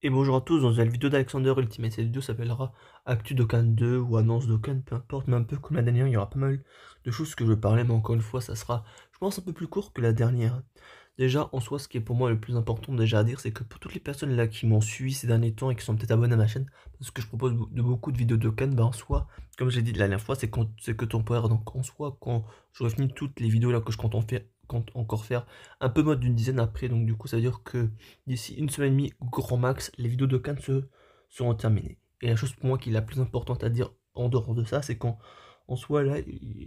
Et bonjour à tous, dans la vidéo d'Alexander Ultimate, cette vidéo s'appellera Actu Dokkan 2 ou Annonce Dokkan, peu importe, mais un peu comme la dernière, il y aura pas mal de choses que je vais parler, mais encore une fois, ça sera, je pense, un peu plus court que la dernière. Déjà, en soi, ce qui est pour moi le plus important déjà à dire, c'est que pour toutes les personnes là qui m'ont suivi ces derniers temps et qui sont peut-être abonnées à ma chaîne, parce que je propose de beaucoup de vidéos Dokkan, bah en soi, comme j'ai dit la dernière fois, c'est que temporaire, donc en soi, quand j'aurai fini toutes les vidéos là que je compte encore faire, un peu mode d'une dizaine après, donc du coup, ça veut dire que d'ici une semaine et demie, grand max, les vidéos de Cannes seront terminées. Et la chose pour moi qui est la plus importante à dire en dehors de ça, c'est qu'en soi, là,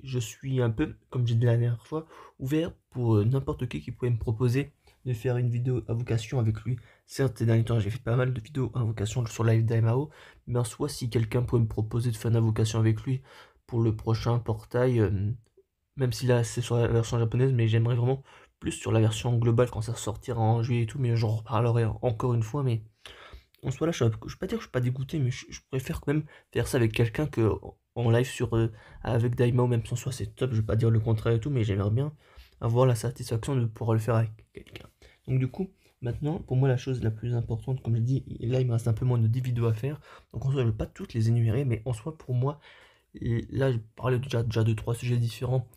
je suis un peu, comme j'ai dit la dernière fois, ouvert pour n'importe qui pourrait me proposer de faire une vidéo invocation avec lui. Certes, ces derniers temps, j'ai fait pas mal de vidéos invocation sur Live d'AMAO, mais en soi, si quelqu'un pourrait me proposer de faire une invocation avec lui pour le prochain portail, même si là c'est sur la version japonaise, mais j'aimerais vraiment plus sur la version globale quand ça sortira en juillet et tout, mais j'en reparlerai encore une fois, mais en soi là, je vais pas dire que je suis pas dégoûté, mais je préfère quand même faire ça avec quelqu'un que en live avec Daimao, même sans soi c'est top, je vais pas dire le contraire et tout, mais j'aimerais bien avoir la satisfaction de pouvoir le faire avec quelqu'un. Donc du coup, maintenant, pour moi la chose la plus importante, comme je dis, là il me reste un peu moins de 10 vidéos à faire, donc en soi je vais pas toutes les énumérer, mais en soi pour moi, et là je parlais déjà de trois sujets différents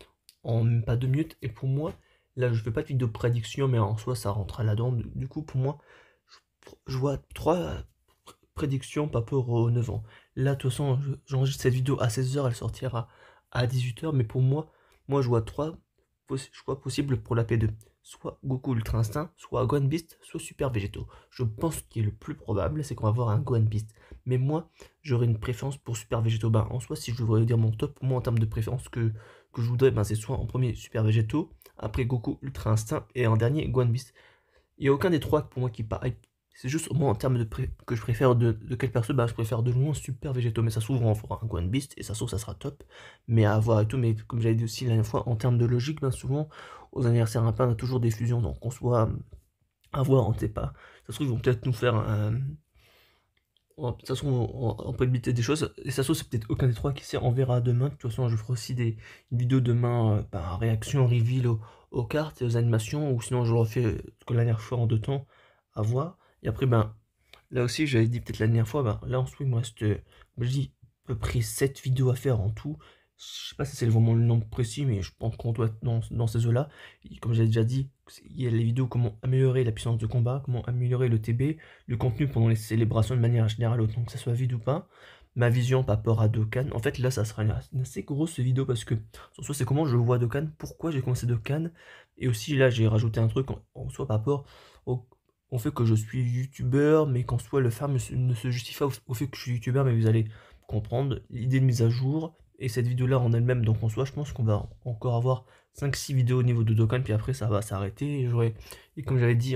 en même pas 2 minutes. Et pour moi, là je fais pas de vidéo de prédiction, mais en soi ça rentre là-dedans. Du coup, pour moi, je vois trois prédictions par rapport aux 9 ans. Là, de toute façon, j'enregistre cette vidéo à 16 h, elle sortira à 18 h. Mais pour moi je vois trois choix possibles pour la P2. Soit Goku Ultra Instinct, soit Gohan Beast, soit Super Végétaux. Je pense qu'il est le plus probable, c'est qu'on va avoir un Gohan Beast. Mais moi, j'aurais une préférence pour Super Végétaux. Ben, en soi, si je devrais dire mon top, moi en termes de préférence que je voudrais, ben, c'est soit en premier Super Végétaux, après Goku Ultra Instinct, et en dernier Gohan Beast. Il n'y a aucun des trois pour moi qui paraît. C'est juste moi en termes que je préfère de quel perso, bah je préfère de loin Super Végétaux, mais ça s'ouvre on fera un Gohan Beast et ça s'ouvre ça sera top. Mais à voir et tout, mais comme j'avais dit aussi la dernière fois, en termes de logique, ben souvent aux anniversaires un on a toujours des fusions, donc on soit à voir, on ne sait pas. Ça se trouve ils vont peut-être nous faire un. De toute façon, on peut éviter des choses. Et ça se trouve, c'est peut-être aucun des trois qui sait. On verra demain. De toute façon, je ferai aussi une vidéo demain par réaction, reveal aux cartes et aux animations. Ou sinon, je le refais que la dernière fois en 2 temps à voir. Et après, ben, là aussi, j'avais dit peut-être la dernière fois, ben, là en soi, il me reste, comme je dis, à peu près 7 vidéos à faire en tout. Je sais pas si c'est vraiment le nombre précis, mais je pense qu'on doit être dans ces eaux-là. Comme j'avais déjà dit, il y a les vidéos comment améliorer la puissance de combat, comment améliorer le TB, le contenu pendant les célébrations de manière générale, autant que ça soit vide ou pas, ma vision par rapport à Dokkan. En fait, là, ça sera une assez grosse vidéo parce que, en soi, c'est comment je vois Dokkan, pourquoi j'ai commencé Dokkan, et aussi là, j'ai rajouté un truc en soi par rapport au fait que je suis youtubeur, mais qu'en soi, le farm ne se justifie pas au fait que je suis youtubeur, mais vous allez comprendre l'idée de mise à jour, et cette vidéo-là en elle-même, donc en soi, je pense qu'on va encore avoir 5-6 vidéos au niveau de Dokkan, puis après, ça va s'arrêter, et comme j'avais dit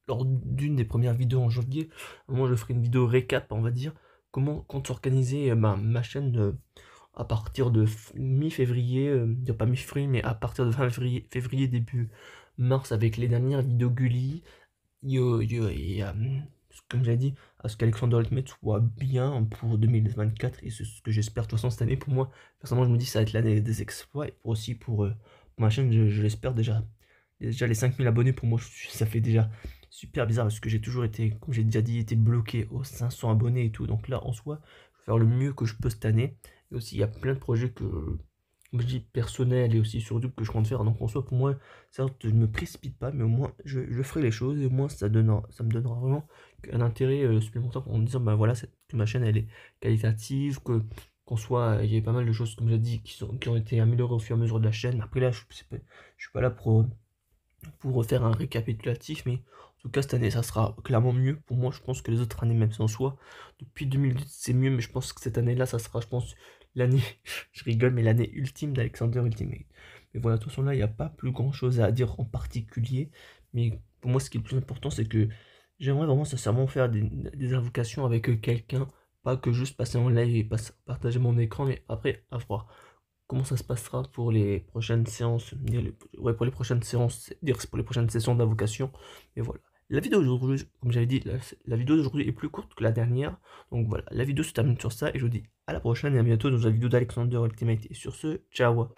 lors d'une des premières vidéos en janvier, moi je ferai une vidéo récap, on va dire, comment compte s'organiser ma chaîne à partir de mi-février, pas mi-février, mais à partir de fin février, début mars, avec les dernières vidéos Gulli, et comme j'avais dit, à ce qu'Alexander Ultimate soit bien pour 2024, et c'est ce que j'espère de toute façon cette année pour moi. Personnellement, je me dis ça va être l'année des exploits, et aussi pour ma chaîne, je l'espère déjà. Déjà les 5000 abonnés pour moi, ça fait déjà super bizarre parce que j'ai toujours été, comme j'ai déjà dit, été bloqué aux 500 abonnés et tout. Donc là, en soi, je vais faire le mieux que je peux cette année. Et aussi, il y a plein de projets comme je dis, personnels et aussi sur YouTube que je compte faire. Donc en soi, pour moi, certes, je ne me précipite pas, mais au moins, je ferai les choses et au moins, ça me donnera vraiment un intérêt supplémentaire en me disant, bah voilà, que ma chaîne, elle est qualitative, qu'en soit, il y a pas mal de choses, comme j'ai dit, qui ont été améliorées au fur et à mesure de la chaîne. Après là, je suis pas là pour refaire un récapitulatif, mais en tout cas cette année ça sera clairement mieux pour moi. Je pense que les autres années, même sans soi, depuis 2018 c'est mieux, mais je pense que cette année-là ça sera, je pense, l'année, je rigole, mais l'année ultime d'Alexander Ultimate. Mais voilà, de toute façon là il n'y a pas plus grand chose à dire en particulier, mais pour moi ce qui est le plus important c'est que j'aimerais vraiment sincèrement faire des invocations avec quelqu'un, pas que juste passer en live et partager mon écran, mais après à voir comment ça se passera pour les prochaines séances, ouais, pour les prochaines séances, dire c'est pour les prochaines sessions d'invocation, et voilà. La vidéo d'aujourd'hui, comme j'avais dit, la vidéo d'aujourd'hui est plus courte que la dernière, donc voilà, la vidéo se termine sur ça, et je vous dis à la prochaine, et à bientôt dans la vidéo d'Alexander Ultimate, et sur ce, ciao.